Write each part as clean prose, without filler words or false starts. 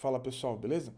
Fala pessoal, beleza?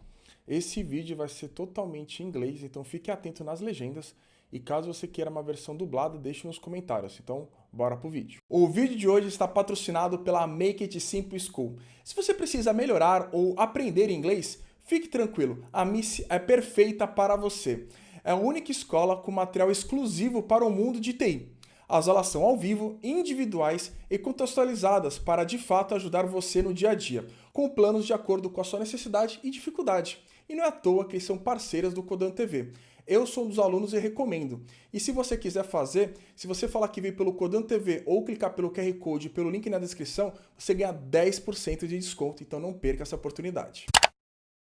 Esse vídeo vai ser totalmente em inglês, então fique atento nas legendas e caso você queira uma versão dublada, deixe nos comentários. Então, bora pro vídeo. O vídeo de hoje está patrocinado pela Make It Simple School. Se você precisa melhorar ou aprender inglês, fique tranquilo, a Miss é perfeita para você. É a única escola com material exclusivo para o mundo de TI. As aulas são ao vivo, individuais e contextualizadas para de fato ajudar você no dia a dia, com planos de acordo com a sua necessidade e dificuldade. E não é à toa que eles são parceiras do CodandoTV. Eu sou um dos alunos e recomendo. E se você quiser fazer, se você falar que veio pelo CodandoTV ou clicar pelo QR Code pelo link na descrição, você ganha 10% de desconto, então não perca essa oportunidade.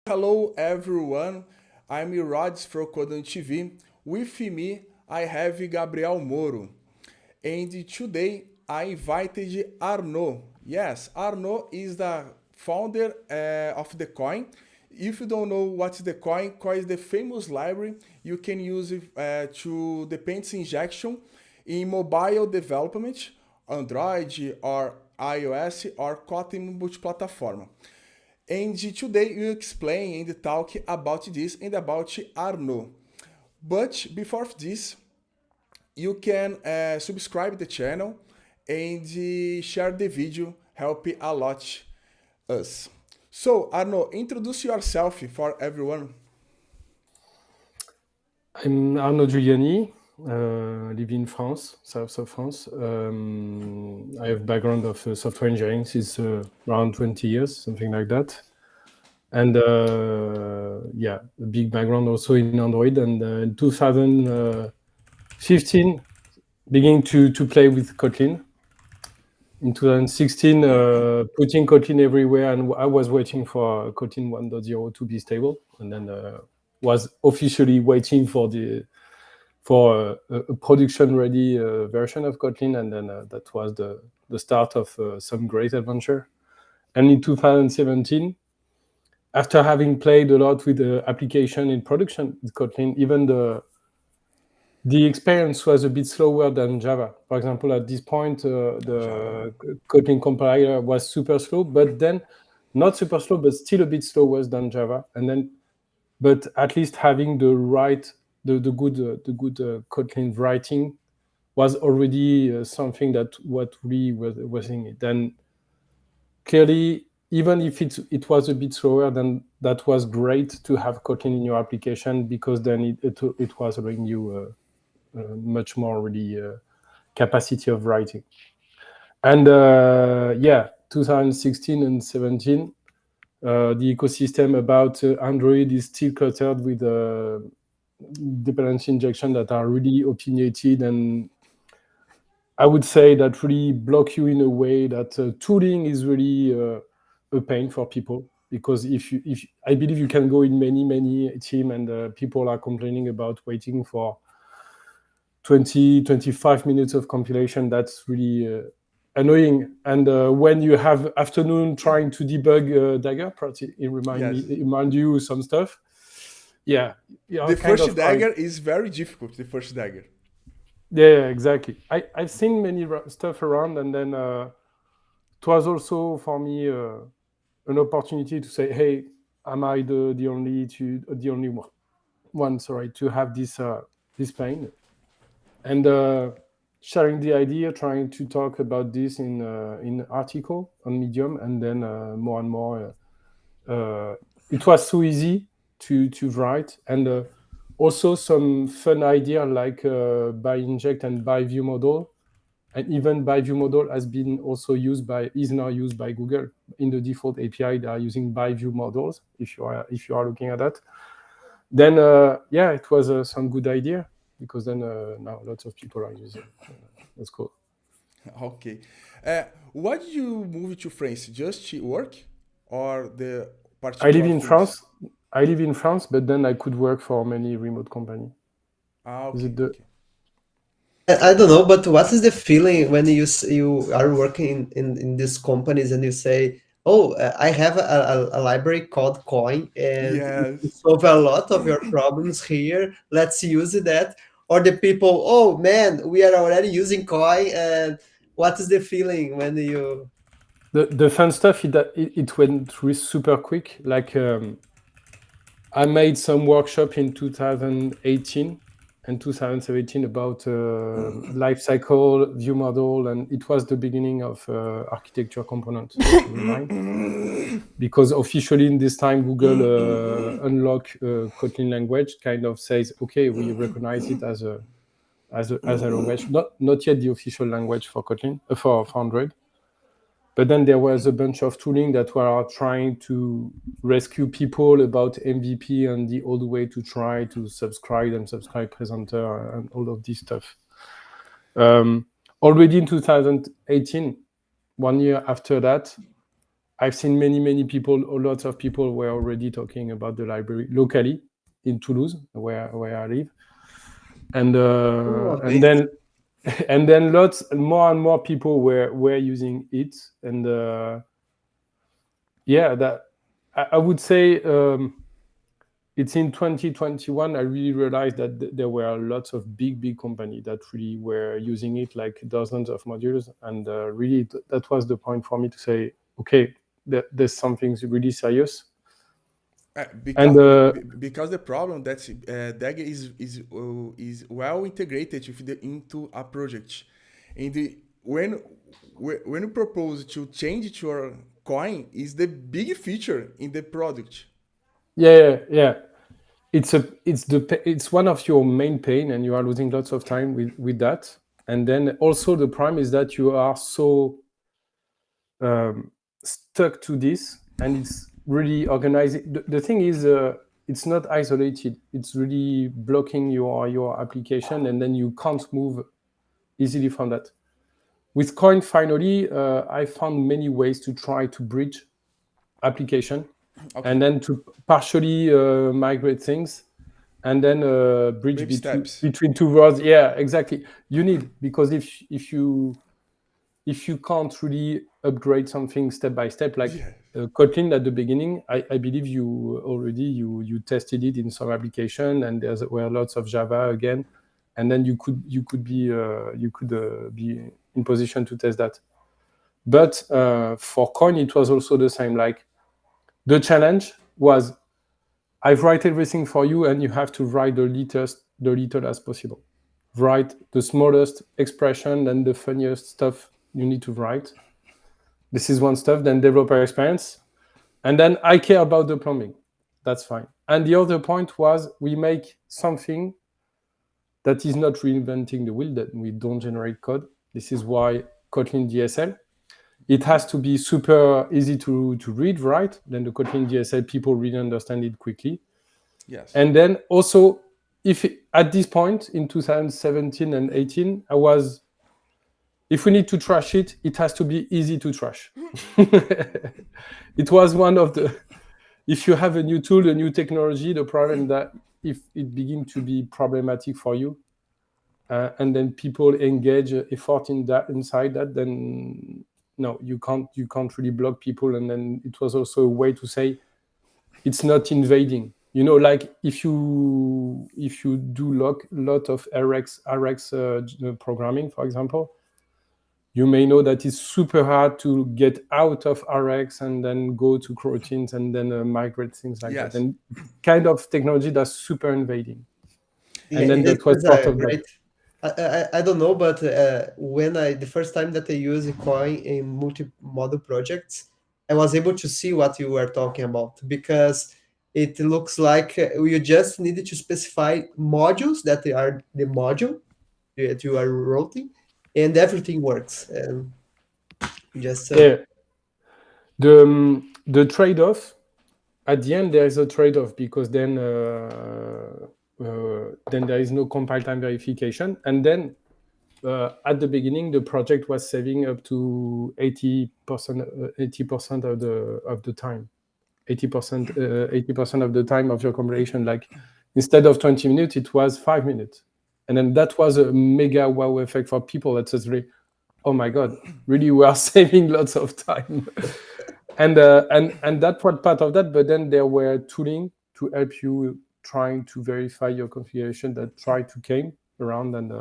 Hello everyone, I'm Rod from CodandoTV. With me, I have Gabriel Moro. And today I invited Arnaud. Yes, Arnaud is the founder of the Koin. If you don't know what is the Koin, Koin is the famous library you can use to dependency injection in mobile development, Android or iOS or Kotlin Multiplatform. And today we explain and talk about this and about Arnaud. But before this, you can subscribe the channel and share the video, help a lot us. So, Arnaud, introduce yourself for everyone. I'm Arnaud Giuliani, live in France, south of France. I have background of software engineering since around 20 years, something like that. And yeah, a big background also in Android. And in 2015, beginning to play with Kotlin. In 2016, putting Kotlin everywhere, and I was waiting for Kotlin 1.0 to be stable, and then was officially waiting for a production-ready version of Kotlin, and then that was the start of some great adventure. And in 2017, after having played a lot with the application in production with Kotlin, even the experience was a bit slower than Java. For example, at this point, the Kotlin compiler was super slow, but then not super slow, but still a bit slower than Java. And then, but at least having the good Kotlin writing was already something that what we was in it. Then clearly, even if it was a bit slower, then that was great to have Kotlin in your application because then it was allowing you much more really capacity of writing. And yeah, 2016 and 17, the ecosystem about Android is still cluttered with dependency injection that are really opinionated, and I would say that really block you in a way that tooling is really a pain for people, because if I believe you can go in many team and people are complaining about waiting for 20-25 minutes of compilation. That's really annoying. And when you have afternoon trying to debug Dagger, it remind you some stuff. Yeah. The first Dagger is very difficult, the first Dagger. Yeah, exactly. I've seen many stuff around, and then it was also for me an opportunity to say, hey, am I the only one, sorry, to have this pain? And sharing the idea, trying to talk about this in article on Medium, and then more and more. It was so easy to write, and also some fun idea like by inject and by view model, and even by view model has been also is now used by Google in the default API. They are using by view models. If you are looking at that, then yeah, it was some good idea. Because then now lots of people are using it. That's cool. Okay. Why did you move to France? Just to work, or the particular? I live in France. I live in France, but then I could work for many remote company. Okay. I don't know, but what is the feeling when you are working in these companies and you say, oh, I have a library called Koin, and it solve a lot of your problems here. Let's use that. Or the people, oh man, we are already using Koin. And what is the feeling when you? The fun stuff is that it went through super quick. Like I made some workshop in 2018 and 2017 about life cycle, view model, and it was the beginning of architecture component. Because officially in this time, Google unlock Kotlin language kind of says, okay, we recognize it as a language, not yet the official language for Kotlin, for Android. But then there was a bunch of tooling that were trying to rescue people about MVP and the old way to try to subscribe and subscribe presenter and all of this stuff. Already in 2018, 1 year after that, I've seen many people, lots of people were already talking about the library locally in Toulouse, where I live. And then lots more and more people were using it, and that I would say it's in 2021 I really realized that there were lots of big companies that really were using it, like dozens of modules, and really that was the point for me to say, okay, there's something really serious. Because the problem that DAG is well integrated into a project, and when you propose to change it to your Koin, is the big feature in the product. Yeah. It's one of your main pain, and you are losing lots of time with that. And then also the problem is that you are so stuck to this, and it's really organized. The thing is, it's not isolated. It's really blocking your application, and then you can't move easily from that. With Koin, finally, I found many ways to try to bridge application, and then to partially migrate things, and then bridge between two worlds. Yeah, exactly. You need, because if you can't really upgrade something step by step, like Kotlin at the beginning, I believe you tested it in some application, and there were lots of Java again, and then you could be in position to test that. But for Koin, it was also the same. Like the challenge was, I've write everything for you, and you have to write the little as possible. Write the smallest expression and the funniest stuff you need to write. This is one stuff. Then developer experience, and then I care about the plumbing. That's fine. And the other point was, we make something that is not reinventing the wheel, that we don't generate code. This is why Kotlin DSL. It has to be super easy to read, right? Then the Kotlin DSL, people really understand it quickly. Yes. And then also, at this point in 2017 and 18, if we need to trash it, it has to be easy to trash. It was one of the, if you have a new tool, a new technology, the problem that if it begins to be problematic for you, and then people engage effort inside that, then no, you can't really block people. And then it was also a way to say it's not invading. Like if you do lot of RX programming, for example, you may know that it's super hard to get out of RX and then go to coroutines and then migrate things like that. And kind of technology that's super invading. And then that was part of that. I don't know, but when the first time that I used Koin in multi-model projects, I was able to see what you were talking about, because it looks like you just needed to specify modules that are the module that you are routing, and everything works. Just the trade-off at the end, there is a trade-off, because then there is no compile time verification, and then at the beginning the project was saving up to 80% of the time, 80% of the time of your compilation. Like instead of 20 minutes, it was 5 minutes, and then that was a mega wow effect for people. That says, really, oh my god, really we are saving lots of time. And that was part of that. But then there were tooling to help you trying to verify your configuration that tried to came around, and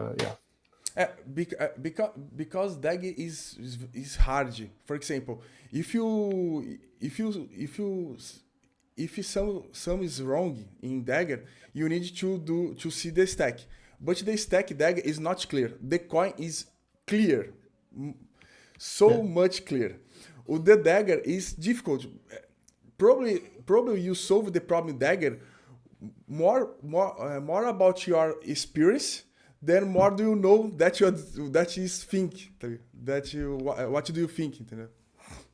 Because Dagger is hard. For example, if some is wrong in Dagger, you need to see the stack. But the stack Dagger is not clear. The coin is clear, much clear. The Dagger is difficult. Probably you solve the problem Dagger more about your experience. Then more do you know what do you think, entendeu?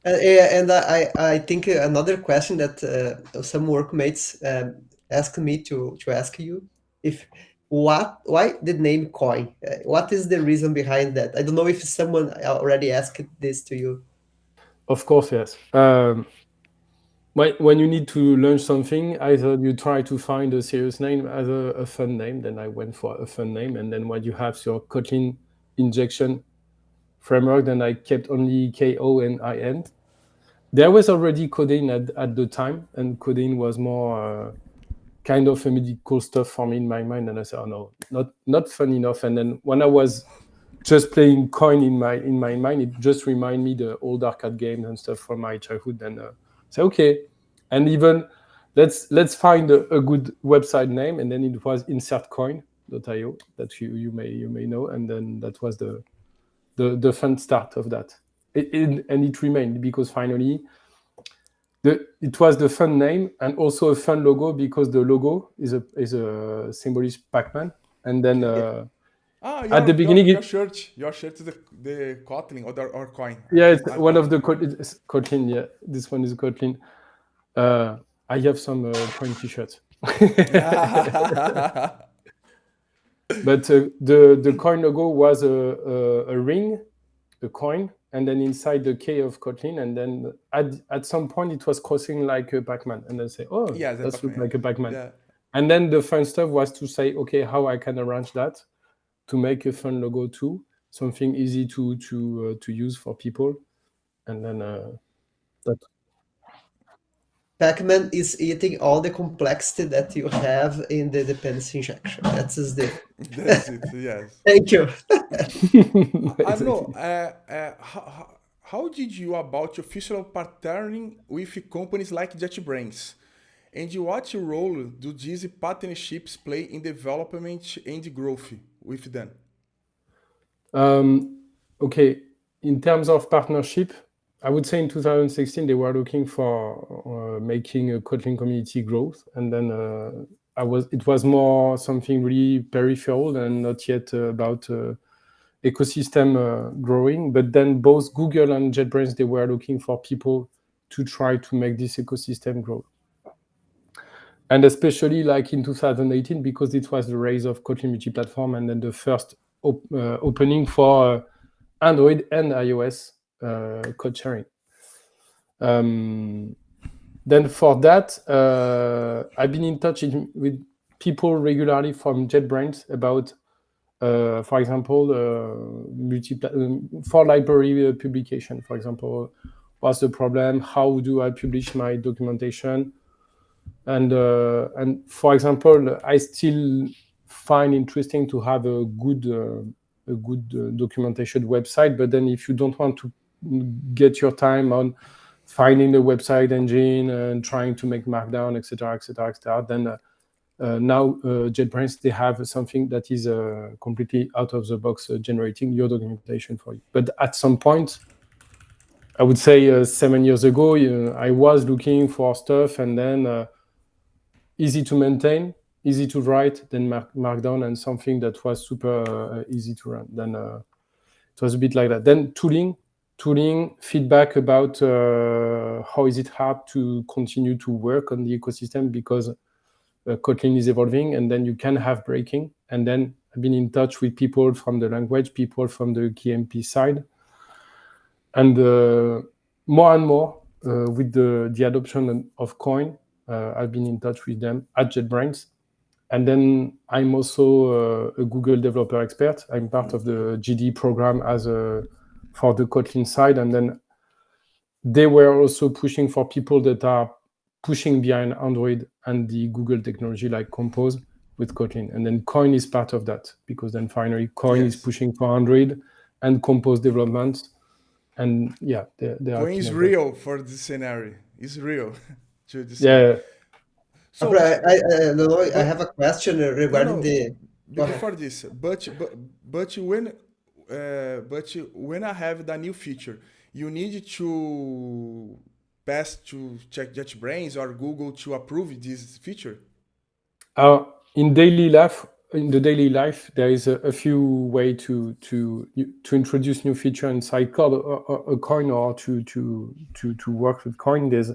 And I think another question that some workmates asked me to ask you, why the name Koin? What is the reason behind that? I don't know if someone already asked this to you. Of course, yes. When you need to launch something, either you try to find a serious name, either a fun name. Then I went for a fun name, and then when you have your Kotlin injection framework, then I kept only KO and IN. There was already Koin at the time, and Koin was more kind of a medical stuff for me in my mind. And I said, oh no, not fun enough. And then when I was just playing Koin in my mind, it just reminded me the old arcade games and stuff from my childhood. And say okay, and even let's find a good website name. And then it was insertcoin.io that you may know. And then that was the fun start of that. And it remained because finally it was the fun name and also a fun logo, because the logo is a symbolic Pac-Man. And then at the beginning, your shirt is the Kotlin or Koin. Yeah, it's one of the Kotlin. Yeah, this one is Kotlin. I have some Koin t-shirts. But the Koin logo was a ring, a coin, and then inside the K of Kotlin, and then at some point it was crossing like a Pac-Man, and then say, oh, yeah, that looks like a Pac-Man. Yeah. And then the fun stuff was to say, okay, how I can arrange that to make a fun logo too, something easy to use for people, and then that. Pac-Man is eating all the complexity that you have in the dependency injection. That's it. Yes. Thank you. I know. How did you about official partnering with companies like JetBrains? And what role do these partnerships play in development and growth with them? Okay, in terms of partnership, I would say in 2016 they were looking for making a Kotlin community growth, and then it was more something really peripheral and not yet about ecosystem growing. But then both Google and JetBrains, they were looking for people to try to make this ecosystem grow. And especially like in 2018, because it was the rise of Kotlin Multiplatform, and then the first opening for Android and iOS code sharing. Then for that, I've been in touch with people regularly from JetBrains about, for example, for library publication. For example, what's the problem? How do I publish my documentation? And for example, I still find interesting to have a good documentation website. But then if you don't want to get your time on finding the website engine and trying to make Markdown, etc., then now JetBrains, they have something that is completely out of the box, generating your documentation for you. But at some point, I would say 7 years ago, I was looking for stuff, and then easy to maintain, easy to write, then Markdown, and something that was super easy to run. Then it was a bit like that. Then tooling, feedback about how is it hard to continue to work on the ecosystem, because Kotlin is evolving, and then you can have breaking. And then I've been in touch with people from the language, people from the KMP side, and more and more with the adoption of Koin, I've been in touch with them at JetBrains. And then I'm also a Google developer expert. I'm part of the GD program for the Kotlin side. And then they were also pushing for people that are pushing behind Android and the Google technology like Compose, with Kotlin, and then Koin is part of that, because then finally Koin is Yes. pushing for Android and Compose development, and yeah, they are Koin is keen on that. real for this scenario. It's real. To this Yeah. So, No, I but have a question no, regarding no. the. Go ahead. Before this, but when I have the new feature, you need to pass to check JetBrains or Google to approve this feature. In the daily life, there is a few way to introduce new feature inside code a Koin, or to work with Koin. There's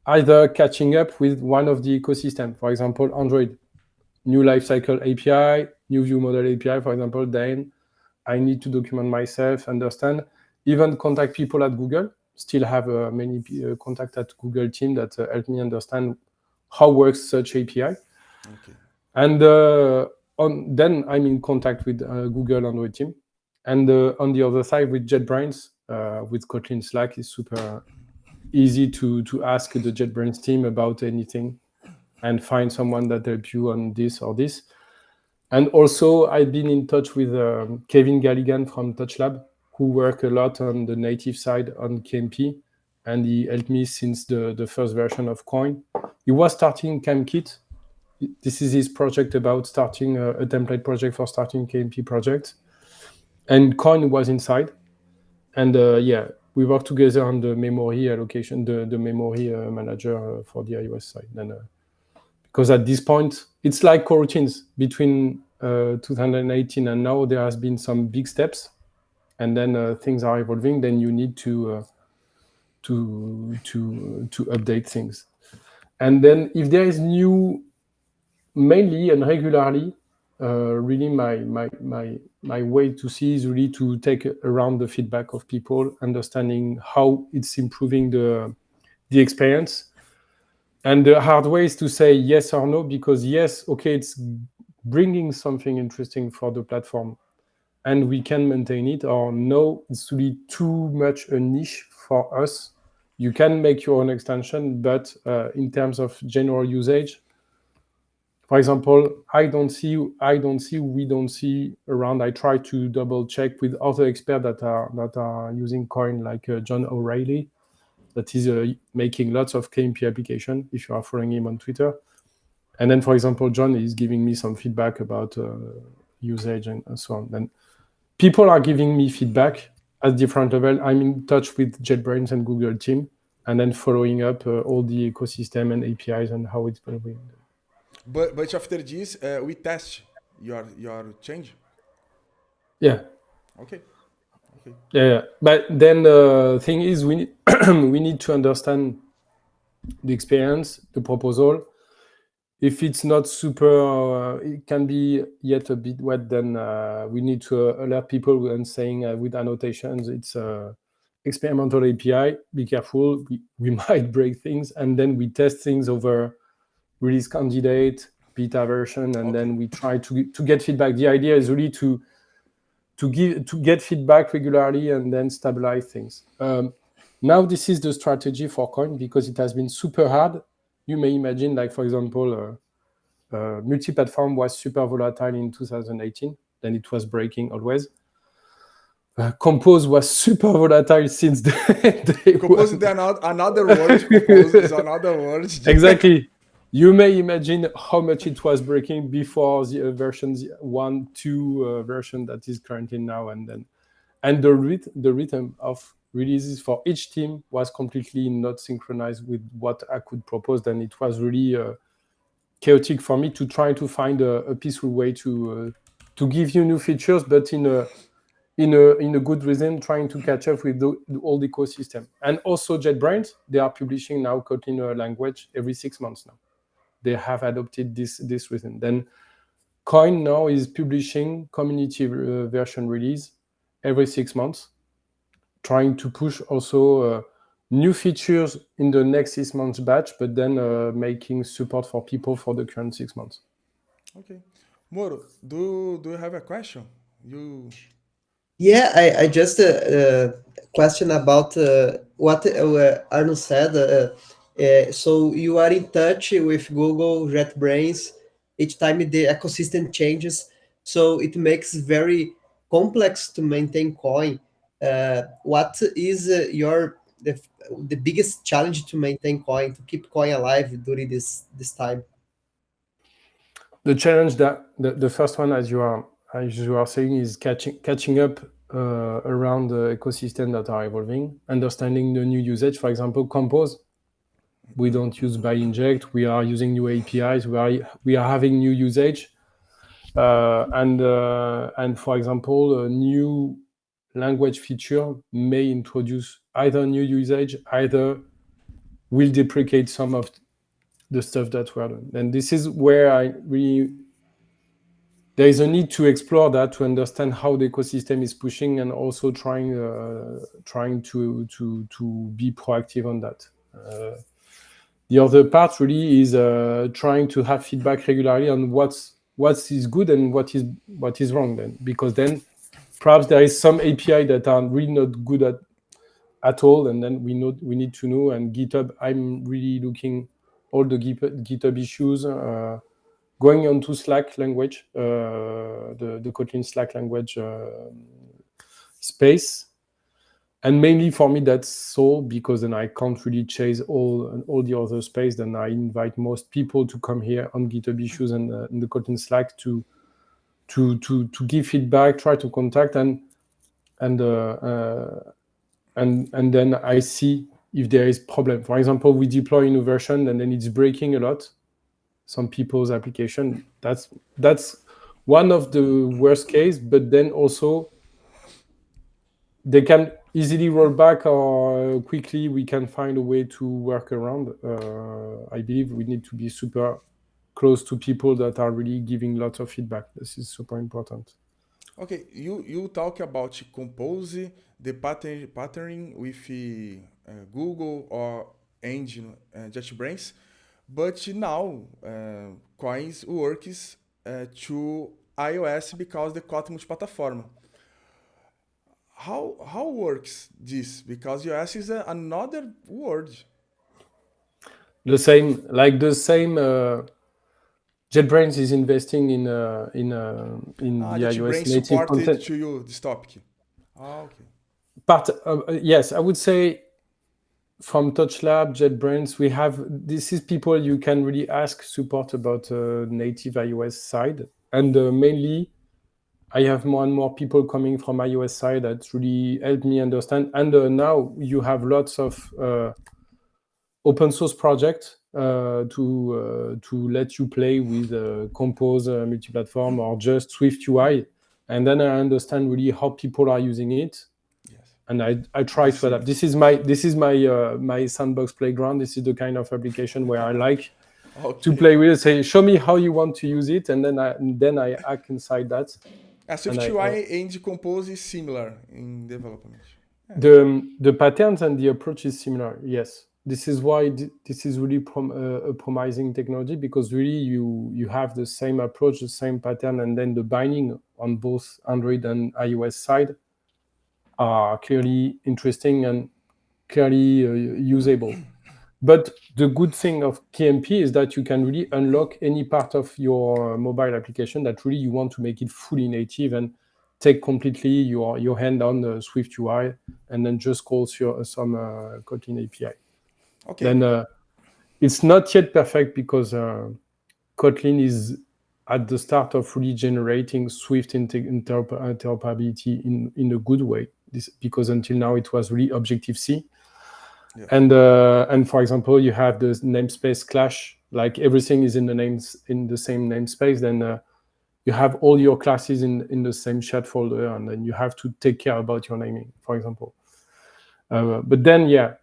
either catching up with one of the ecosystem, for example, Android, new lifecycle API, new view model API, for example. Then I need to document myself, understand, even contact people at Google. Still have many contact at Google team that help me understand how works such API. Okay. And then I'm in contact with Google Android team. And on the other side, with JetBrains, with Kotlin Slack, is super easy to ask the JetBrains team about anything and find someone that help you on this or this. And also, I've been in touch with Kevin Galligan from TouchLab, who work a lot on the native side on KMP, and he helped me since the first version of Koin. He was starting CamKit. This is his project about starting a template project for starting KMP projects. And Koin was inside. And yeah, we work together on the memory allocation, the memory manager for the iOS side. And because at this point, it's like coroutines. Between 2018 and now, there has been some big steps, and then things are evolving. Then you need to update things. And then if there is new, mainly and regularly, really my way to see is really to take around the feedback of people, understanding how it's improving the experience. And the hard way is to say yes or no, because yes, okay, it's bringing something interesting for the platform and we can maintain it, or no, it's really too much a niche for us. You can make your own extension, but in terms of general usage, for example, we don't see around. I try to double check with other experts that are using Koin, like John O'Reilly, that is making lots of KMP application, if you are following him on Twitter. And then, for example, John is giving me some feedback about usage and so on. Then people are giving me feedback at different level. I'm in touch with JetBrains and Google team, and then following up all the ecosystem and APIs and how it's going. But after this, we test your change. Yeah. Okay. Yeah. But then the thing is, we need to understand the experience, the proposal. If it's not super, it can be yet a bit wet, then we need to alert people and saying with annotations, it's experimental API, be careful, we might break things. And then we test things over release candidate, beta version, and then we try to get feedback. The idea is really to get feedback regularly and then stabilize things. Now this is the strategy for Koin, because it has been super hard. You may imagine, like, for example, multi-platform was super volatile in 2018. Then it was breaking always. Compose was super volatile since the day Compose is another word. Compose is another word. Exactly. You may imagine how much it was breaking before the versions 1, 2 version that is currently now and then. And the rhythm of releases for each team was completely not synchronized with what I could propose. Then it was really chaotic for me to try to find a peaceful way to give you new features, but in a good rhythm, trying to catch up with the old ecosystem. And also JetBrains, they are publishing now Kotlin language every 6 months now. They have adopted this rhythm. Then Koin now is publishing community version release every 6 months, trying to push also new features in the next 6 months batch, but then making support for people for the current 6 months. Okay. Moro, do you have a question? Yeah, I just question about what Arnaud said. So you are in touch with Google, JetBrains, each time the ecosystem changes, so it makes very complex to maintain Koin. What is the biggest challenge to maintain Koin, to keep Koin alive during this time? The challenge that the first one, as you are saying, is catching up around the ecosystem that are evolving, understanding the new usage. For example, Compose, we don't use by inject. We are using new APIs. We are having new usage, and for example, a new language feature may introduce either new usage, either will deprecate some of the stuff that we're doing. And this is where there is a need to explore that, to understand how the ecosystem is pushing, and also trying to be proactive on that. The other part really is trying to have feedback regularly on what is good and what is wrong. Then, because then perhaps there is some API that are really not good at all, and then we need to know. And GitHub, I'm really looking all the GitHub issues, going on to Slack language, the Kotlin Slack language space. And mainly for me, that's so, because then I can't really chase all the other space. Then I invite most people to come here on GitHub issues and in the Kotlin Slack to give feedback, try to contact, and then I see if there is problem. For example, we deploy a new version and then it's breaking a lot, some people's application. That's one of the worst case, but then also they can easily roll back, or quickly we can find a way to work around. I believe we need to be super close to people that are really giving lots of feedback. This is super important. Okay, you talk about Compose, the patterning with Google or engine JetBrains, but now Coins works to iOS because the Kotlin Multiplatform. How works this? Because iOS is another word. The same JetBrains is investing in the iOS JetBrains native supported content. to you this topic. Okay. But yes, I would say from TouchLab, JetBrains, we have, this is people you can really ask support about native iOS side. And mainly, I have more and more people coming from iOS side that really help me understand. And now you have lots of open source projects to let you play with Compose multi-platform or just Swift UI. And then I understand really how people are using it. Yes. And I try to adapt. This is my sandbox playground. This is the kind of application where I like to play with. Say, show me how you want to use it, and then I act inside that. Swift UI and Compose is similar in development. The patterns and the approach is similar. Yes, this is why this is really a promising technology, because really you have the same approach, the same pattern, and then the binding on both Android and iOS side are clearly interesting and clearly usable. But the good thing of KMP is that you can really unlock any part of your mobile application that really you want to make it fully native and take completely your hand on the Swift UI and then just call some Kotlin API. Okay. Then it's not yet perfect because Kotlin is at the start of really generating Swift interoperability in a good way. Because until now it was really Objective-C. Yeah. And for example, you have the namespace clash, like everything is in the same namespace, then you have all your classes in the same shared folder, and then you have to take care about your naming, for example. But then, yeah,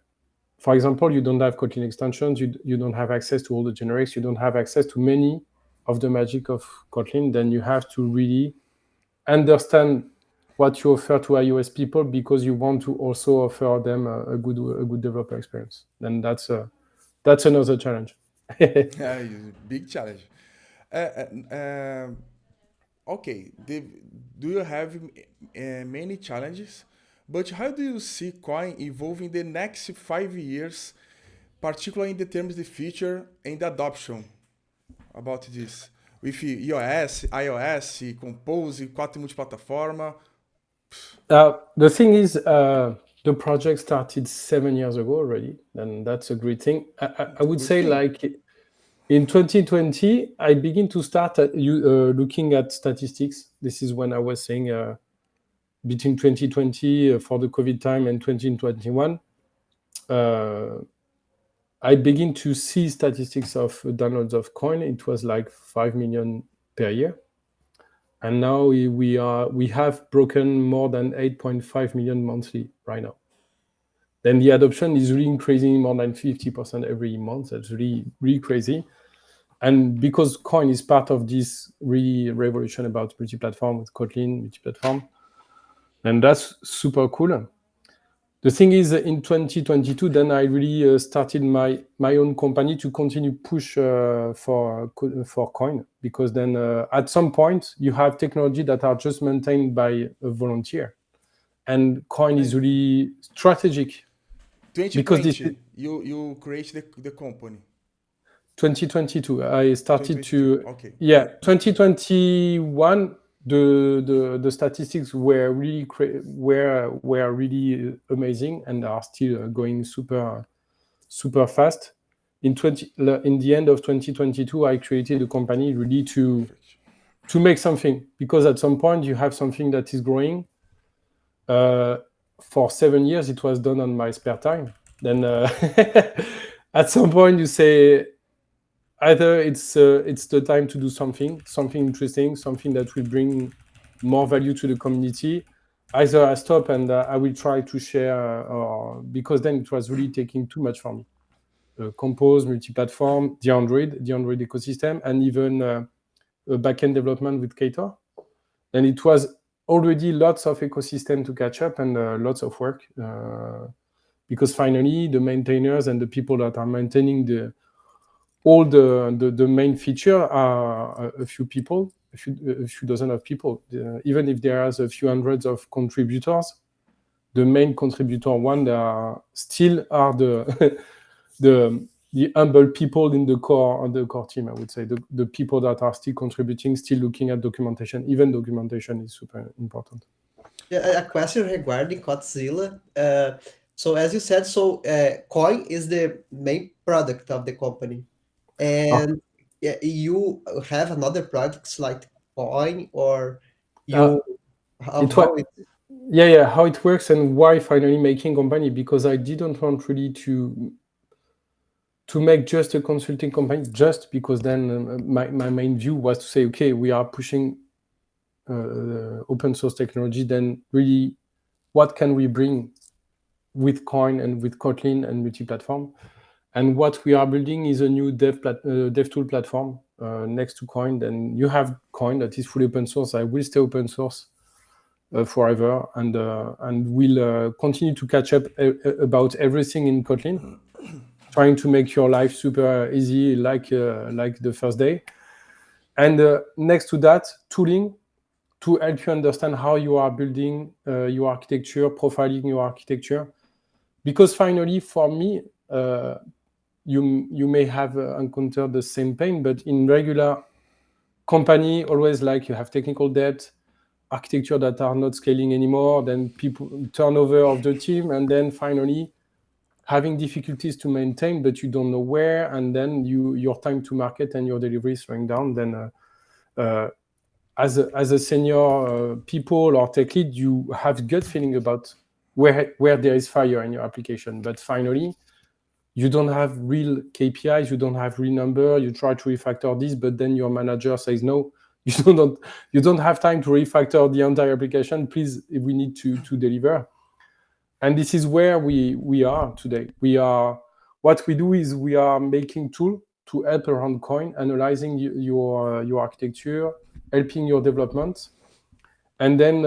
for example, you don't have Kotlin extensions, you don't have access to all the generics, you don't have access to many of the magic of Kotlin, then you have to really understand what you offer to iOS people, because you want to also offer them a good developer experience. Then that's another challenge. Yeah, big challenge. Okay, do you have many challenges? But how do you see Koin evolving the next 5 years, particularly in the terms of the feature and the adoption about this? with iOS, Compose, Kotlin Multiplatform? The thing is, the project started 7 years ago already, and that's a great thing. I would say like in 2020, I begin to start looking at statistics. This is when I was saying between 2020 for the COVID time and 2021, I begin to see statistics of downloads of Koin. It was like 5 million per year. And now we have broken more than 8.5 million monthly right now. Then the adoption is really increasing more than 50% every month. That's really, really crazy. And because Koin is part of this really revolution about multi-platform with Kotlin Multiplatform, and that's super cool. The thing is, in 2022, then I really started my own company to continue push for Koin, because then at some point you have technology that are just maintained by a volunteer, and Koin is really strategic. 2020, you create the company. 2022, I started 2022. to. Okay. Yeah, 2021. The statistics were really were really amazing and are still going super fast. In the end of 2022, I created a company really to make something, because at some point you have something that is growing. For 7 years, it was done on my spare time. Then at some point you say, either it's the time to do something interesting, something that will bring more value to the community. Either I stop and I will try to share, because then it was really taking too much for me. Compose, multi-platform, the Android ecosystem, and even backend development with Ktor. And it was already lots of ecosystem to catch up and lots of work, because finally the maintainers and the people that are maintaining all the main feature are a few people, a few dozen of people. Even if there are a few hundreds of contributors, the main contributor one still are the the humble people in the core team. I would say the people that are still contributing, still looking at documentation. Even documentation is super important. Yeah, a question regarding Kotzilla. So as you said, Koin is the main product of the company, and you have another products like Koin, or you how it. Yeah, how it works and why finally making company, because I didn't want really to make just a consulting company, just because then my main view was to say, okay, we are pushing open source technology, then really what can we bring with Koin and with Kotlin and multi-platform? And what we are building is a new dev tool platform next to Koin. Then you have Koin that is fully open source. I will stay open source forever, and we'll continue to catch up about everything in Kotlin, trying to make your life super easy, like the first day. And next to that, tooling to help you understand how you are building your architecture, profiling your architecture. Because finally, for me, you may have encountered the same pain, but in regular company, always like you have technical debt, architecture that are not scaling anymore, then people turnover of the team, and then finally having difficulties to maintain, but you don't know where, and then your time to market and your delivery is slowing down. Then as a senior people or tech lead, you have gut feeling about where there is fire in your application, but finally you don't have real KPIs, you don't have real number. You try to refactor this, but then your manager says no, you don't have time to refactor the entire application. Please, we need to deliver. And this is where we are today. What we do is we are making tools to help around Koin, analyzing your architecture, helping your development. And then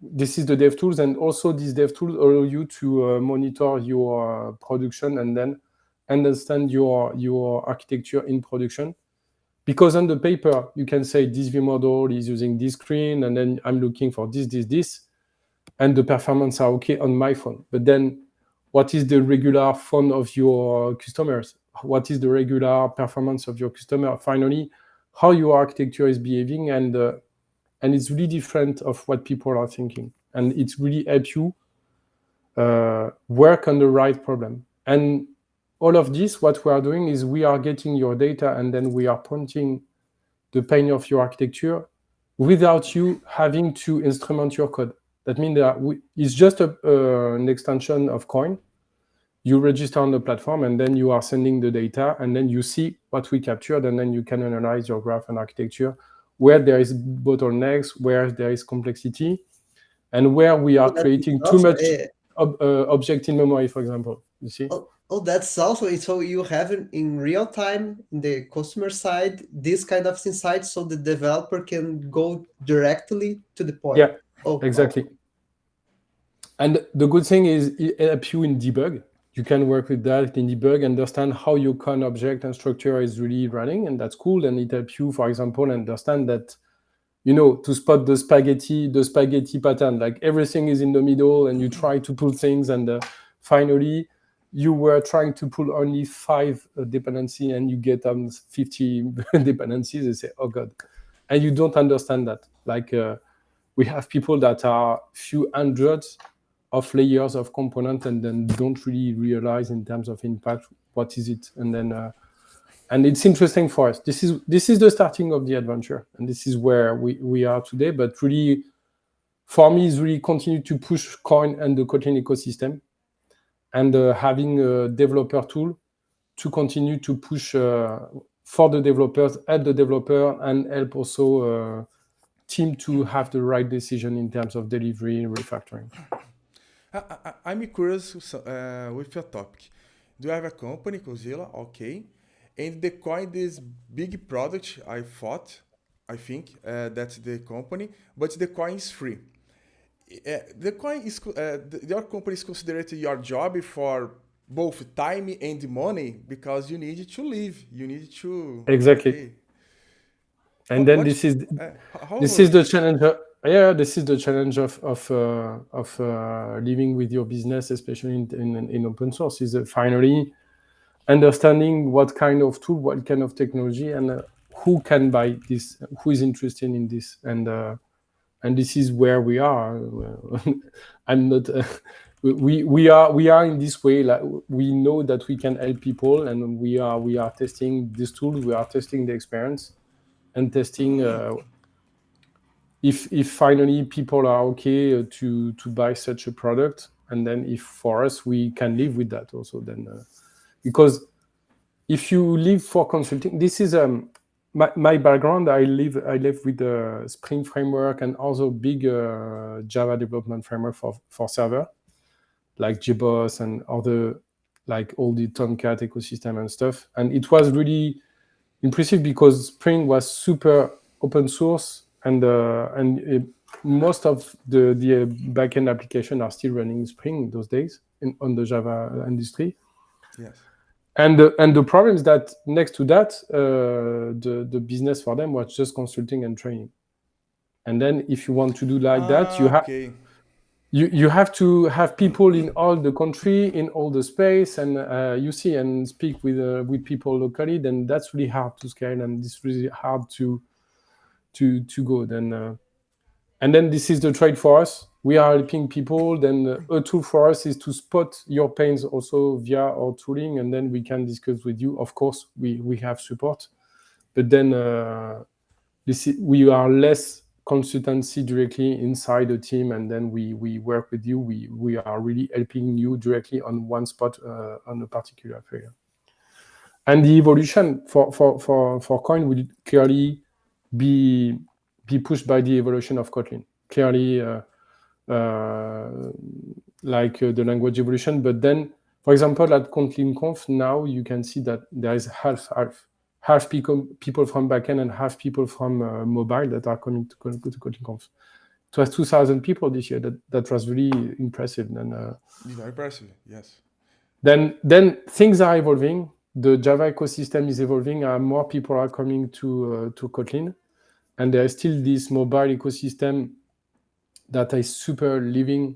this is the dev tools, and also these dev tools allow you to monitor your production and then understand your architecture in production. Because on the paper, you can say this view model is using this screen, and then I'm looking for this, and the performance are okay on my phone. But then what is the regular phone of your customers? What is the regular performance of your customer? Finally, how your architecture is behaving, and it's really different of what people are thinking, and it really helps you work on the right problem. And all of this, what we are doing is we are getting your data, and then we are pointing the pain of your architecture without you having to instrument your code. That means that it's just an extension of Koin. You register on the platform, and then you are sending the data, and then you see what we captured, and then you can analyze your graph and architecture, where there is bottlenecks, where there is complexity, and where we are creating too much object in memory, for example. You see? Oh, that's also, so you have in real time in the customer side this kind of insights, so the developer can go directly to the point. Yeah, exactly. Wow. And the good thing is it helps you in debug. You can work with that in debug, understand how your Koin object and structure is really running, and that's cool. And it helps you, for example, understand that, to spot the spaghetti pattern, like everything is in the middle, and you try to pull things, and finally you were trying to pull only 5 dependencies, and you get 50 dependencies. They say, oh God. And you don't understand that. Like we have people that are few hundreds of layers of component, and then don't really realize in terms of impact what is it. And then and it's interesting for us. This is the starting of the adventure, and this is where we are today. But really, for me, is really continue to push Koin and the Kotlin ecosystem, and having a developer tool to continue to push for the developers, help the developer, and help also team to have the right decision in terms of delivery and refactoring. I'm curious with your topic. Do you have a company, Kotzilla? Okay. And the Koin, this big product, I think that's the company, but the Koin is free. The Koin is your company is considered your job for both time and money, because you need to live. You need to exactly. Okay. And then this is the challenge. This is the challenge of living with your business, especially in open source. Is finally understanding what kind of tool, what kind of technology, and who can buy this, who is interested in this, and this is where we are. I'm not. We are in this way. Like, we know that we can help people, and we are testing this tool. We are testing the experience, and testing if finally people are okay to buy such a product, and then if for us we can live with that also. Then because if you live for consulting, this is my background. I live with the Spring framework and also big Java development framework for server, like JBoss and other, like all the Tomcat ecosystem and stuff. And it was really impressive because Spring was super open source, and most of the backend application are still running Spring those days on the Java industry. Yes. And the problem is that next to that, the business for them was just consulting and training. And then if you want to do like that, you have to have people in all the country, in all the space, and you see and speak with people locally. Then that's really hard to scale, and it's really hard to go. Then and then this is the trade for us. We are helping people. Then a tool for us is to spot your pains also via our tooling, and then we can discuss with you. Of course, we have support, but then we are less consultancy directly inside the team, and then we work with you. We are really helping you directly on one spot on a particular area. And the evolution for Koin will clearly be pushed by the evolution of Kotlin. Clearly, like the language evolution. But then, for example, at Kotlin Conf now, you can see that there is half people from backend and half people from mobile that are coming to Kotlin Conf. It was 2,000 people this year. That was really impressive. And very impressive, yes. Then things are evolving. The Java ecosystem is evolving. More people are coming to Kotlin, and there is still this mobile ecosystem that is super living.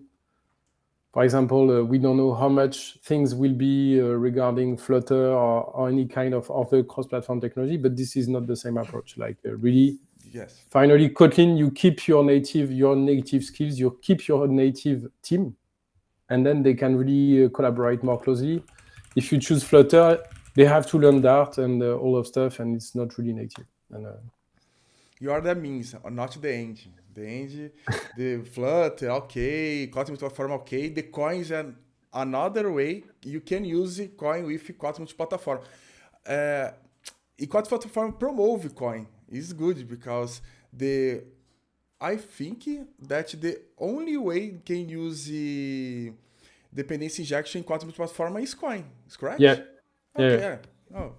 For example, we don't know how much things will be regarding Flutter or any kind of other cross-platform technology, but this is not the same approach. Like really, Yes. Finally, Kotlin, you keep your native skills, you keep your native team, and then they can really collaborate more closely. If you choose Flutter, they have to learn Dart and all of stuff, and it's not really native. And, you are the means, not the end. The end, the Flutter, okay, Kotlin Multiplatform, okay. The Koin is another way you can use Koin with Kotlin Multiplatform. E Kotlin Multiplatform promove Koin. It's good because I think that the only way you can use dependency injection in Kotlin Multiplatform is Koin. Is correct? Yeah. Okay. Yeah. Oh.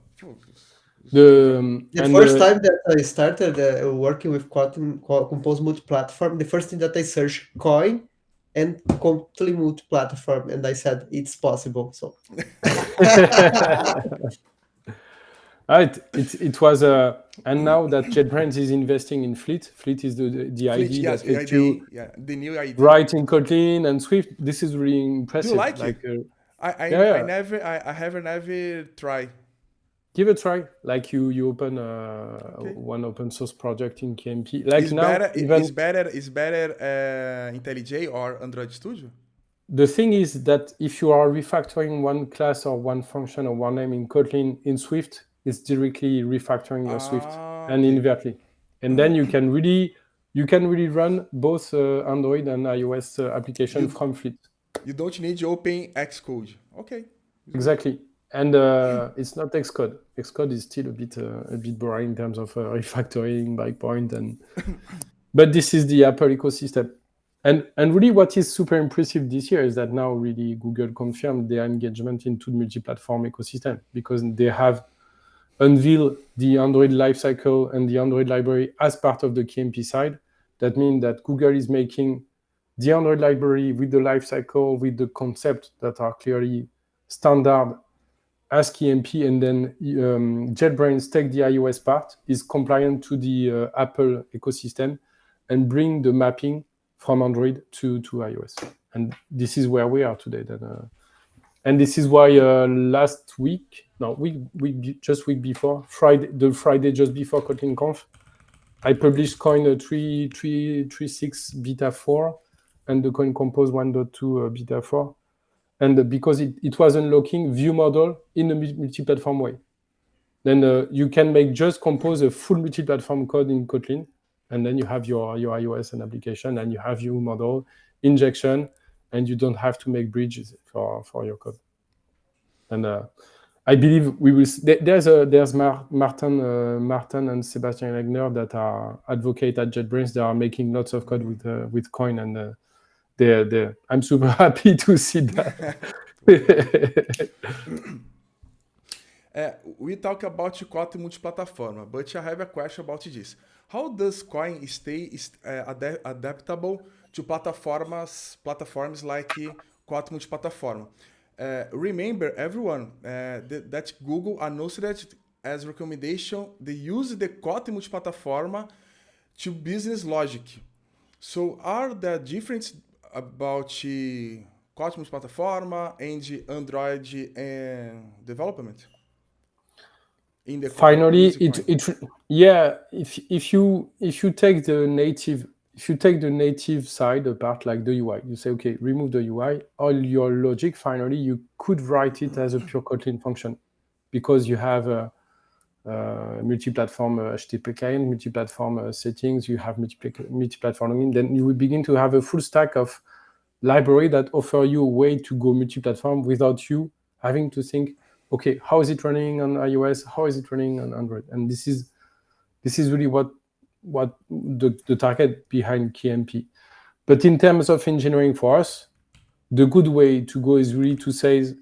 The first time that I started working with Kotlin Compose Multiplatform, the first thing that I searched Koin and Kotlin Multiplatform, and I said it's possible. So it was and now that JetBrains is investing in Fleet is the ID yes, that lets you the new ID. write in Kotlin and Swift. This is really impressive. Do you like it? I haven't never tried. Give it a try. Like you open one open source project in KMP. Like is now, better IntelliJ or Android Studio? The thing is that if you are refactoring one class or one function or one name in Kotlin in Swift, it's directly refactoring your Swift and inadvertently. And then you can really run both Android and iOS application from Fleet. You don't need open Xcode. Okay. Exactly. And it's not Xcode. Xcode is still a bit boring in terms of refactoring, breakpoint, and but this is the Apple ecosystem. And really, what is super impressive this year is that now really Google confirmed their engagement into the multi-platform ecosystem because they have unveiled the Android lifecycle and the Android library as part of the KMP side. That means that Google is making the Android library with the lifecycle, with the concept that are clearly standard as KMP, and then JetBrains take the iOS part, is compliant to the Apple ecosystem, and bring the mapping from Android to iOS. And this is where we are today. And this is why week before, Friday just before Kotlin Conf, I published Koin 3.6 beta 4 and the Koin Compose 1.2 beta 4. And because it was unlocking view model in a multi-platform way. Then you can just compose a full multi-platform code in Kotlin, and then you have your iOS and application, and you have view model injection, and you don't have to make bridges for your code. And I believe we will. There's Martin and Sebastian Legner that are advocate at JetBrains. They are making lots of code with Koin, and I'm super happy to see that. We talk about Kotlin Multiplatform, but I have a question about this. How does Koin stay adaptable to platforms like Kotlin Multiplatform? Remember, everyone, that Google announced that as recommendation, they use the Kotlin Multiplatform to business logic. So are there differences about Kotlin Multiplatform and Android development? In the Finally, if you take the native side apart, like the UI, you say, okay, remove the UI, all your logic, finally, you could write it as a pure Kotlin function because you have a multi-platform HTTP client, multi-platform settings, you have multi-platform login, then you will begin to have a full stack of library that offer you a way to go multi-platform without you having to think, okay, how is it running on iOS? How is it running on Android? And this is really what the target behind KMP. But in terms of engineering for us, the good way to go is really to say,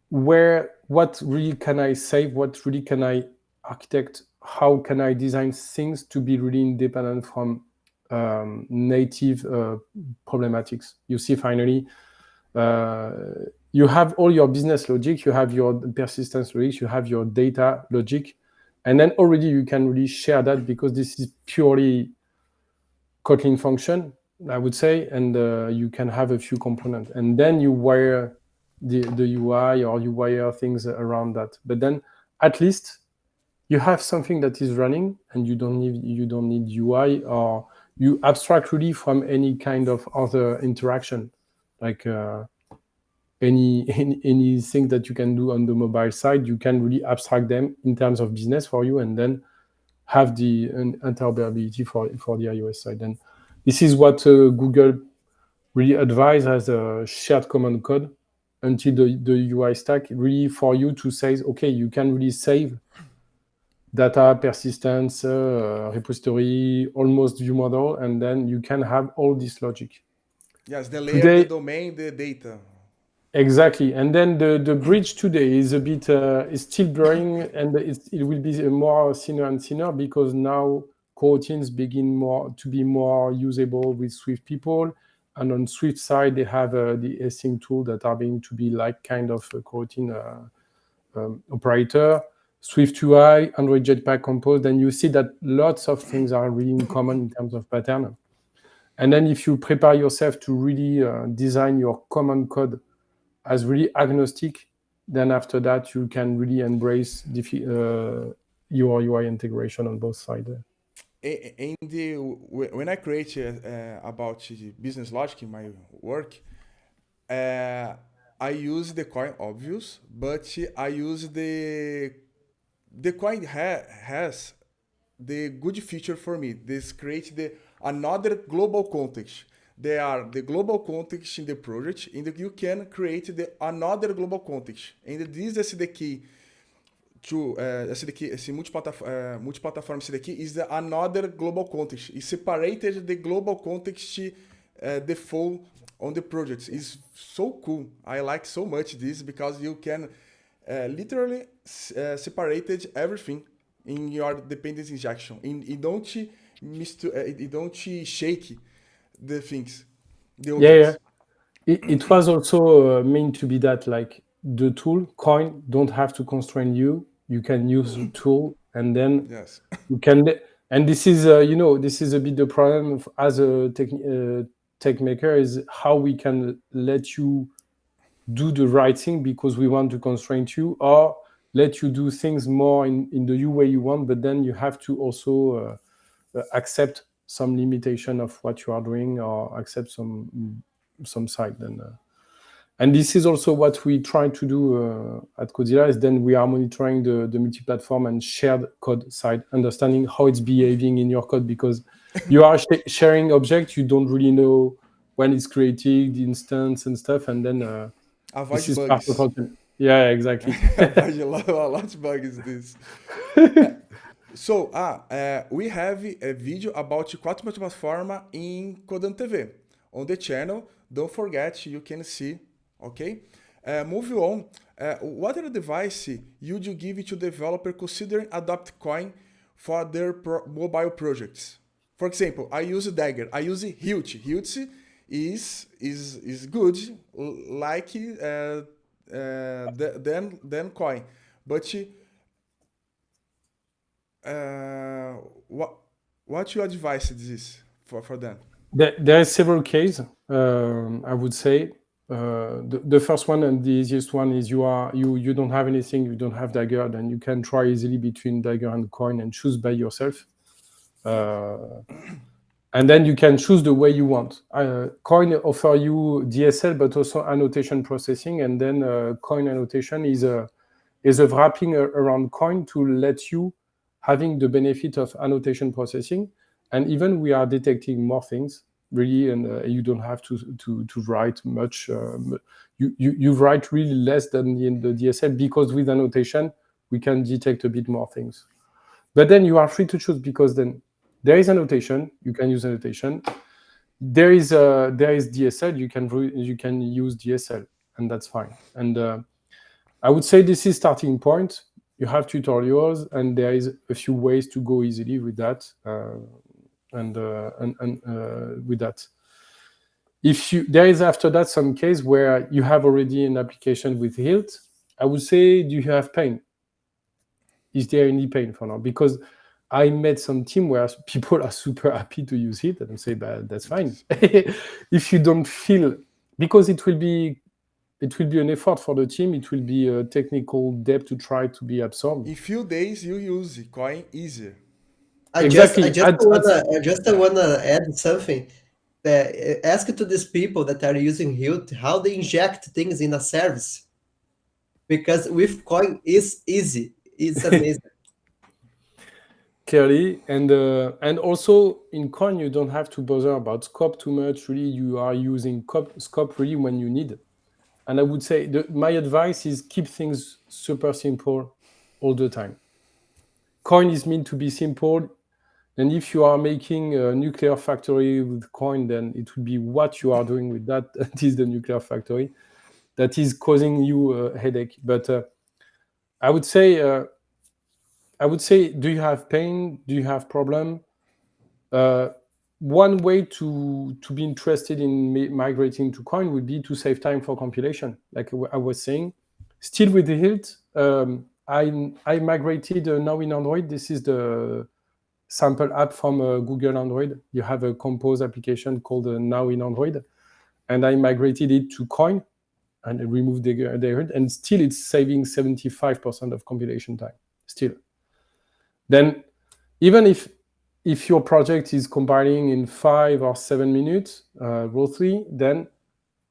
what really can I save? What really can I architect? How can I design things to be really independent from native problematics? You see, finally, you have all your business logic, you have your persistence logic, you have your data logic, and then already you can really share that because this is purely Kotlin function. I would say, and you can have a few components, and then you wire the UI, or you wire things around that. But then at least you have something that is running, and you don't need UI, or you abstract really from any kind of other interaction, like anything that you can do on the mobile side. You can really abstract them in terms of business for you, and then have the interoperability for the iOS side. And this is what Google really advise as a shared common code until the UI stack, really for you to say, okay, you can really save data, persistence, repository, almost view model, and then you can have all this logic. Yes, the layer, the domain, the data. Exactly, and then the bridge today is a bit is still blurring, and it will be more thinner and thinner, because now coroutines begin to be more usable with Swift people, and on Swift side they have the async tool that are being to be like kind of a coroutine operator. Swift UI, Android Jetpack Compose. Then you see that lots of things are really in common in terms of pattern. And then if you prepare yourself to really design your common code as really agnostic, then after that you can really embrace your UI integration on both sides. When I create about business logic in my work, I use the Koin, obvious, but I use the Koin has the good feature for me. This create another global context. There are the global context in the project, and you can create another global context. And this SDK esse multiplataforma SDK is another global context. It separated the global context default on the projects. It's so cool. I like so much this, because you can literally separate everything in your dependency injection. It don't shake the things. It was also meant to be that, like, the tool Koin don't have to constrain you. You can use the tool, and then yes. you can. And this is this is a bit the problem as a tech maker, is how we can let you do the right thing because we want to constrain you, or let you do things more in the way you want, but then you have to also accept some limitation of what you are doing, or accept some side. And this is also what we try to do at Kotzilla, is then we are monitoring the multi-platform and shared code side, understanding how it's behaving in your code, because you are sharing objects, you don't really know when it's created, the instance and stuff, and then avoid this bugs. Is part of yeah, exactly. Avoid a lot of bugs this. So, we have a video about Kotlin Multiplatform in CodandoTV on the channel. Don't forget, you can see. Okay. Moving on. What other device would you give to developer considering adopt Koin for their mobile projects? For example, I use Dagger. I use Hilt. Hilt is good, like than Koin, but what your advice is for them? There are several cases. I would say the first one and the easiest one is you don't have anything, you don't have Dagger, then you can try easily between Dagger and Koin and choose by yourself. And then you can choose the way you want. Koin offer you DSL, but also annotation processing, and then Koin annotation is a wrapping around Koin to let you having the benefit of annotation processing. And even we are detecting more things, really, and you don't have to write much. You write really less than the DSL, because with annotation, we can detect a bit more things. But then you are free to choose, because then there is annotation, you can use annotation. There is DSL, you can use DSL, and that's fine. And I would say this is starting point. You have tutorials, and there is a few ways to go easily with that. And with that, there is after that some case where you have already an application with Hilt. I would say, do you have pain? Is there any pain for now? Because I met some team where people are super happy to use it, and I say, but that's fine. If you don't feel, because it will be an effort for the team. It will be a technical depth to try to be absorbed. In few days, you use Koin easier. I Exactly. just wanna add something. Ask to these people that are using Hilt how they inject things in a service, because with Koin is easy. It's amazing. Clearly, and also in Koin you don't have to bother about scope too much. Really, you are using scope really when you need. And I would say my advice is keep things super simple all the time. Koin is meant to be simple, and if you are making a nuclear factory with Koin, then it will be what you are doing with that that is the nuclear factory that is causing you a headache. But I would say, do you have pain? Do you have problem? One way to be interested in migrating to Koin would be to save time for compilation. Like I was saying, still with the Hilt, I migrated now in Android. This is the sample app from Google Android. You have a compose application called Now in Android, and I migrated it to Koin and I removed the Hilt, and still it's saving 75% of compilation time. Still, then even if your project is compiling in 5 or 7 minutes roughly, then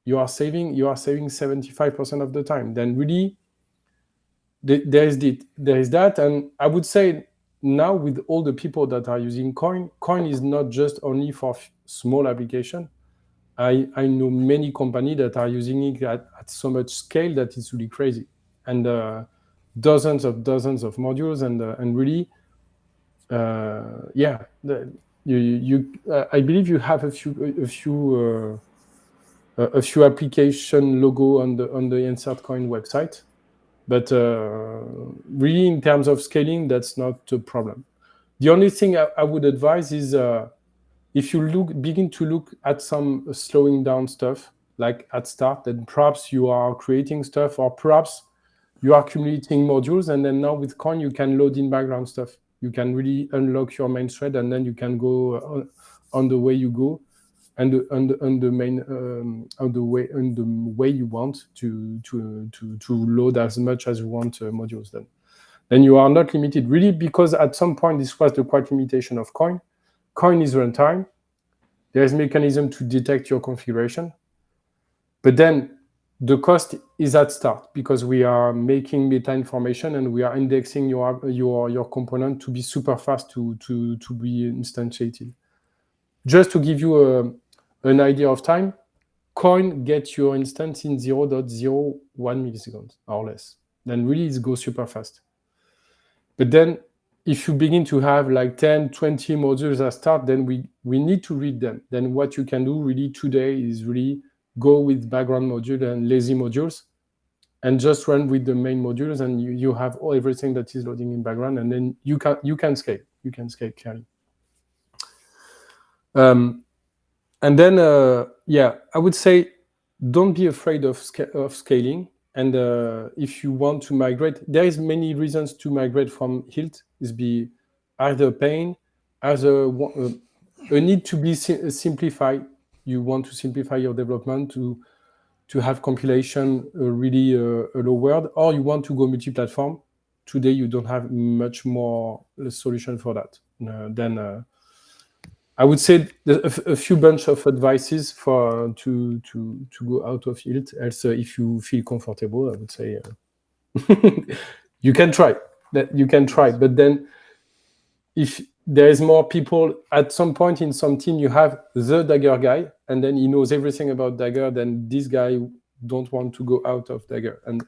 you are saving 75% of the time. Then really there is that. And I would say now with all the people that are using Koin is not just only for small application. I know many companies that are using it at so much scale that it's really crazy, and dozens of modules, and really yeah, I believe you have a few application logo on the Insert Koin website, but really in terms of scaling, that's not a problem. The only thing I would advise is if you begin to look at some slowing down stuff, like at start, then perhaps you are creating stuff, or perhaps you are accumulating modules, and then now with Koin you can load in background stuff. You can really unlock your main thread, and then you can go on the way you go, and the way you want to load as much as you want modules. Then you are not limited, really, because at some point this was the quite limitation of Koin. Koin is runtime. There is mechanism to detect your configuration, but then the cost is at start, because we are making meta information and we are indexing your component to be super fast to be instantiated. Just to give you an idea of time, Koin gets your instance in 0.01 milliseconds or less. Then really it goes super fast. But then if you begin to have like 10, 20 modules at start, then we need to read them. Then what you can do really today is really go with background module and lazy modules, and just run with the main modules, and you have everything that is loading in background, and then you can scale. You can scale clearly. And then yeah, I would say don't be afraid of scaling. And if you want to migrate, there is many reasons to migrate from Hilt. Is be either pain, as a need to be simplified. You want to simplify your development to have compilation really lowered, or you want to go multi-platform. Today you don't have much more solution for that. Then I would say a few bunch of advices for to go out of Hilt. Else, if you feel comfortable, I would say you can try. But then if there is more people at some point in some team, you have the Dagger guy, and then he knows everything about Dagger. Then this guy don't want to go out of Dagger, and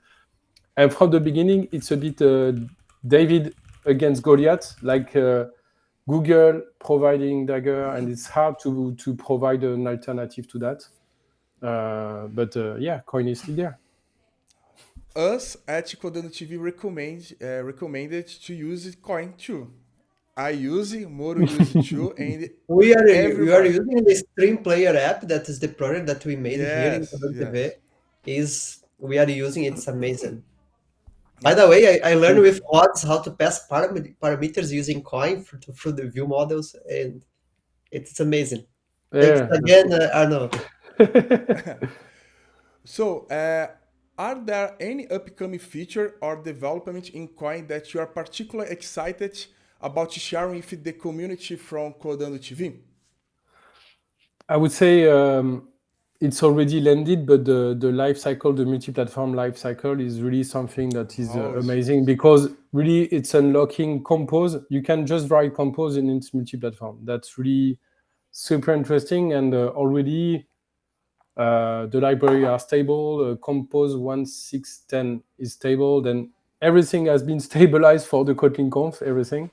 from the beginning, it's a bit David against Goliath, like Google providing Dagger, and it's hard to provide an alternative to that. But yeah, Koin is still there. Us at CodandoTV recommended to use Koin too. I use it, Moro use it too, and we are using the Stream Player app. That is the project that we made here in CodandoTV. We are using it. It's amazing. By the way, I learned with Odds how to pass parameters using Koin through the view models, and it's amazing. Thanks Yeah, that's again, cool. Arnaud. So, are there any upcoming feature or development in Koin that you are particularly excited about sharing with the community from CodandoTV? I would say it's already landed, but the life cycle, the multi-platform life cycle is really something that is amazing because really it's unlocking Compose. You can just write Compose in its multi-platform. That's really super interesting, and already the library are stable. Compose 1.6.10 is stable. Then everything has been stabilized for the Kotlin conf, everything.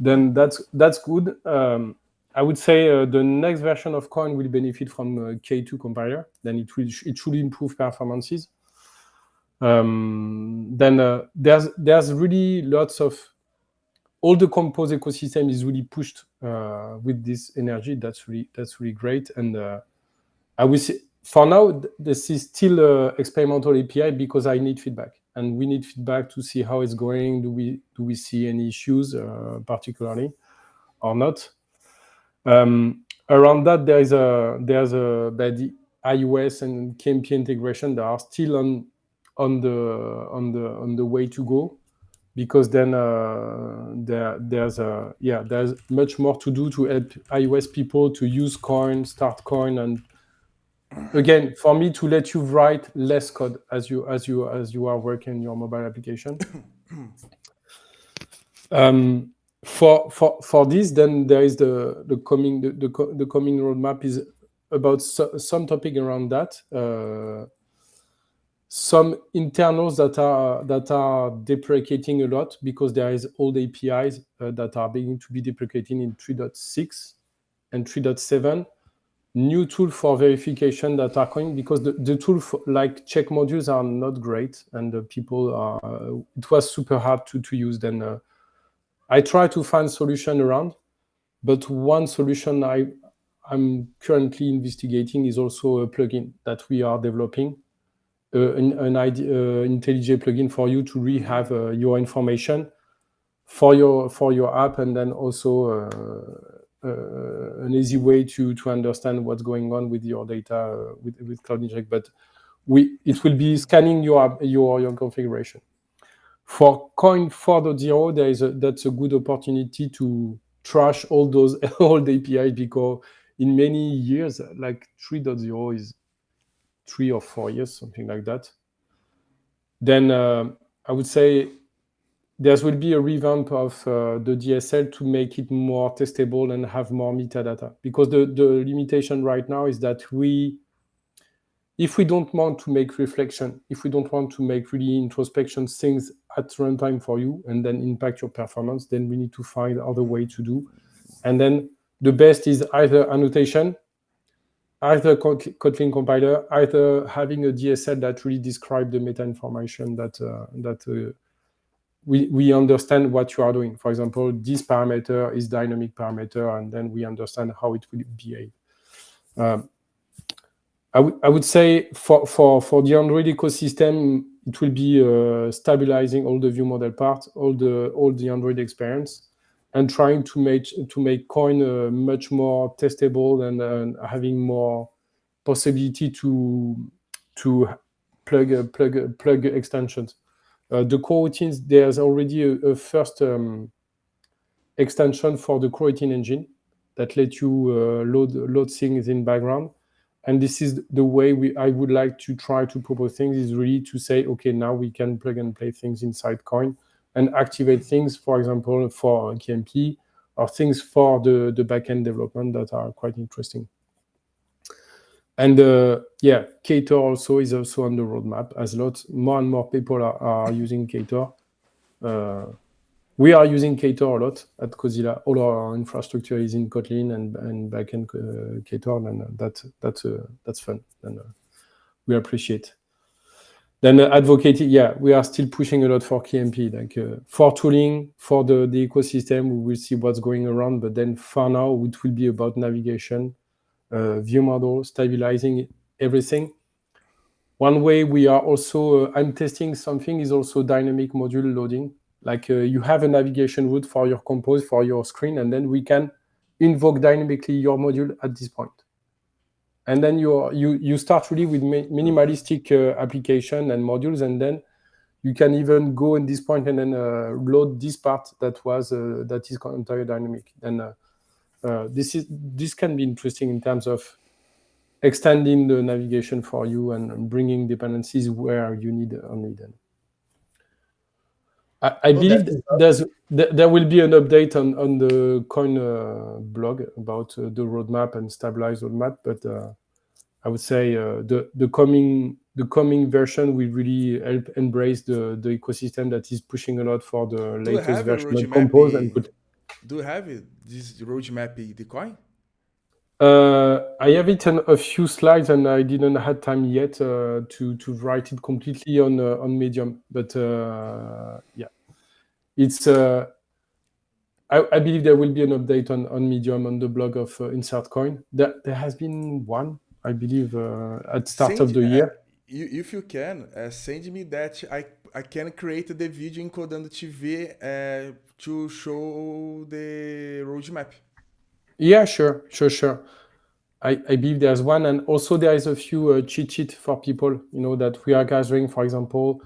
Then that's good. I would say the next version of Koin will benefit from K2 compiler. Then it should improve performances. Then there's really lots of all the Compose ecosystem is really pushed with this energy. That's really great. And I will say for now this is still experimental API because I need feedback, and we need feedback to see how it's going. Do we see any issues particularly or not? Around that, there's the iOS and KMP integration that are still on the way to go, because then there's much more to do to help iOS people to use Koin, start Koin, and again, for me to let you write less code as you are working your mobile application. For this, then there is the coming roadmap is about some topic around that. Some internals that are deprecating a lot because there is old APIs that are beginning to be deprecating in 3.6 and 3.7. New tool for verification that are coming because the tool like check modules are not great, and people are. It was super hard to use. Then I try to find solution around, but one solution I'm currently investigating is also a plugin that we are developing, an IntelliJ plugin for you to have your information for your app, and then also an easy way to understand what's going on with your data with Cloud Inject. But it will be scanning your configuration. For Koin 4.0, that's a good opportunity to trash all those old APIs, because in many years, like 3.0 is 3 or 4 years, something like that. Then I would say there will be a revamp of the DSL to make it more testable and have more metadata, because the limitation right now is that if we don't want to make reflection, if we don't want to make really introspection things at runtime for you and then impact your performance, then we need to find other way to do. And then the best is either annotation, either Kotlin compiler, either having a DSL that really describe the meta information that we understand what you are doing. For example, this parameter is dynamic parameter, and then we understand how it will behave. I would say for the Android ecosystem, it will be stabilizing all the view model part, all the Android experience, and trying to make Koin much more testable and having more possibility to plug extensions. The coroutines, there's already a first extension for the coroutine engine that lets you load things in background. And this is the way I would like to try to propose things, is really to say, okay, now we can plug and play things inside Koin and activate things, for example, for KMP, or things for the backend development that are quite interesting. And Ktor also is also on the roadmap, as more and more people are using Ktor. We are using Ktor a lot at Kotzilla. All our infrastructure is in Kotlin and backend Ktor, and that's fun, and we appreciate. Then advocating, we are still pushing a lot for KMP, like for tooling, for the ecosystem. We will see what's going around, but then for now, it will be about navigation, view model, stabilizing everything. One way we are also, I'm testing something is also dynamic module loading. Like you have a navigation route for your compose, for your screen, and then we can invoke dynamically your module at this point. And then you start really with minimalistic application and modules, and then you can even go in this point and then load this part that is entirely dynamic. And this can be interesting in terms of extending the navigation for you and bringing dependencies where you need only them. I believe there will be an update on the Koin blog about the roadmap and stabilized roadmap, but I would say the coming version will really help embrace the ecosystem that is pushing a lot for the latest version of Compose and Kotlin. Do you have this roadmap, the Koin? I have it on a few slides, and I didn't have time yet to write it completely on Medium. But yeah, it's. I believe there will be an update on Medium on the blog of Insert Koin. There has been one, I believe, at start of the year. If you can, send me that. I can create the video in CodandoTV to show the roadmap. Yeah, sure. I believe there's one, and also there is a few cheat sheet for people, that we are gathering, for example,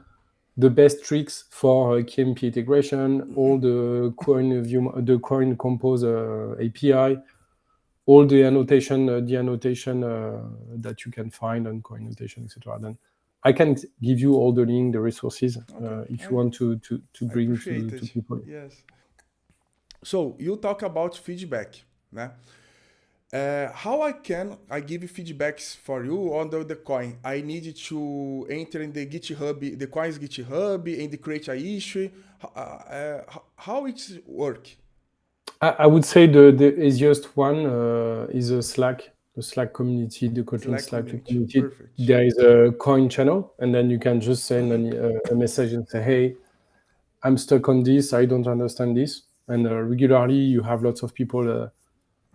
the best tricks for KMP integration, all the Koin view, the Koin Compose API, all the annotation that you can find on Koin annotation, etc. Then I can give you all the link, the resources, if you want to bring to people. Yes. So you talk about feedback, né? How I give feedbacks for you on the Koin? I need to enter in the GitHub, the Koin's GitHub, and create an issue. How it work? I would say the easiest one is a Slack, the Slack community, the Kotlin Slack community. Perfect. There is a Koin channel, and then you can just send a message and say, hey, I'm stuck on this, I don't understand this. And regularly you have lots of people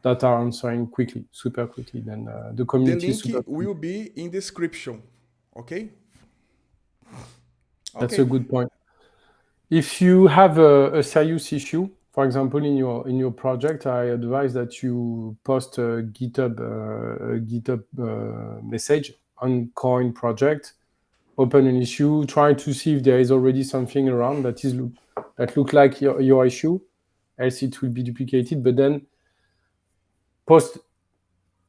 that are answering super quickly. Then the community the link will be in description, okay? That's a good point. If you have a serious issue, for example, in your project, I advise that you post a GitHub message on Koin project, open an issue, try to see if there is already something around that look like your issue, else it will be duplicated. But then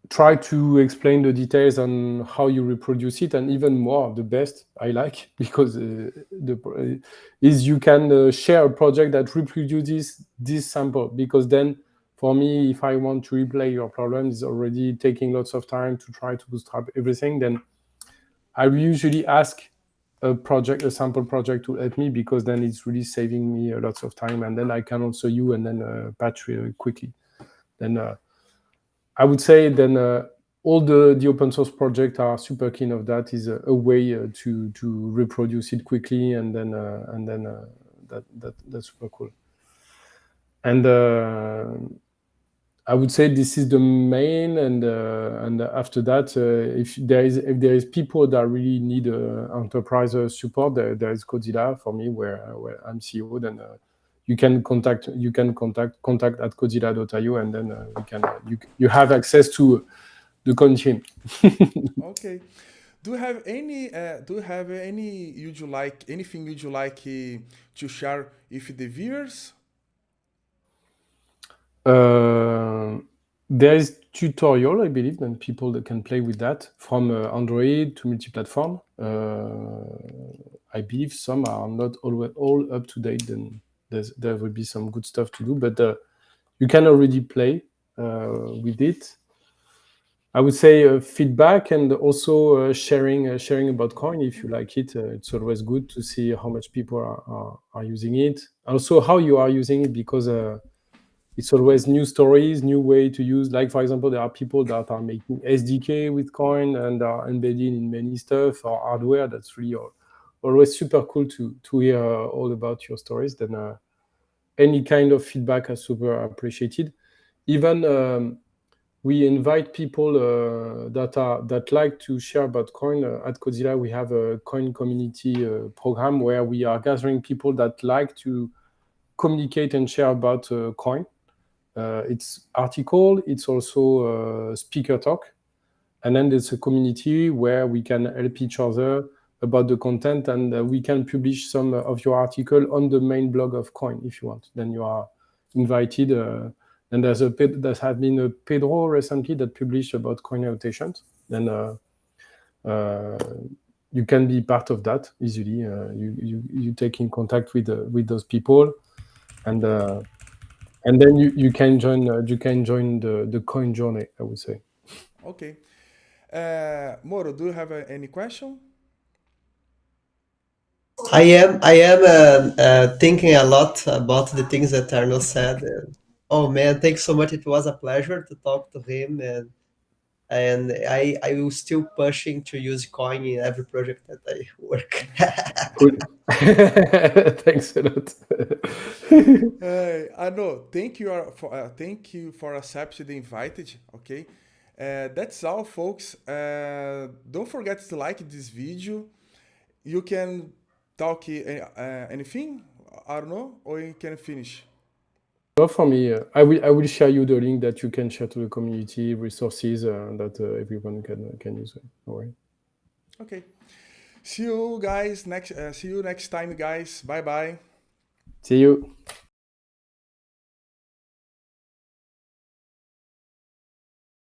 try to explain the details on how you reproduce it, and even more, the best I like, because is you can share a project that reproduces this sample, because then for me, if I want to replay your problem, it's already taking lots of time to try to bootstrap everything, then I usually ask a sample project to help me, because then it's really saving me lots of time, and then I can answer you and then patch quickly. Then I would say then all the open source projects are super keen of that. Is a way to reproduce it quickly, and then that's super cool. And I would say this is the main, and after that, if there is people that really need enterprise support, there is Kotzilla for me, where I'm CEO. Then you can contact at kotzilla.io, and then you have access to the Koin team. Okay. Do you have anything you'd like to share with the viewers? There is tutorial, I believe, and people that can play with that, from Android to multi-platform. I believe some are not always all up to date, then there will be some good stuff to do, but you can already play with it. I would say feedback, and also sharing about Koin if you like it. It's always good to see how much people are using it. Also how you are using it, because it's always new stories, new way to use. Like, for example, there are people that are making SDK with Koin and are embedding in many stuff or hardware. That's really always super cool to hear all about your stories. Then any kind of feedback is super appreciated. Even we invite people that like to share about Koin. At Kotzilla, we have a Koin community program where we are gathering people that like to communicate and share about Koin. It's article, it's also speaker talk. And then there's a community where we can help each other about the content, and we can publish some of your article on the main blog of Koin if you want. Then you are invited. And there has been a Pedro recently that published about Koin annotations. Then you can be part of that easily. You take in contact with those people, and then you can join the Koin journey, I would say. Okay. Moro, do you have any question? I am thinking a lot about the things that Arnaud said. Oh man, thanks so much. It was a pleasure to talk to him, and I will still pushing to use Koin in every project that I work. Cool. Thanks a lot. Arnaud, thank you for accepting the invite. Okay, that's all, folks. Don't forget to like this video. You can talk anything, Arnaud, or you can finish. Well, for me, I will share you the link that you can share to the community resources that everyone can use. All right. Okay. See you next time, guys. Bye bye. See you.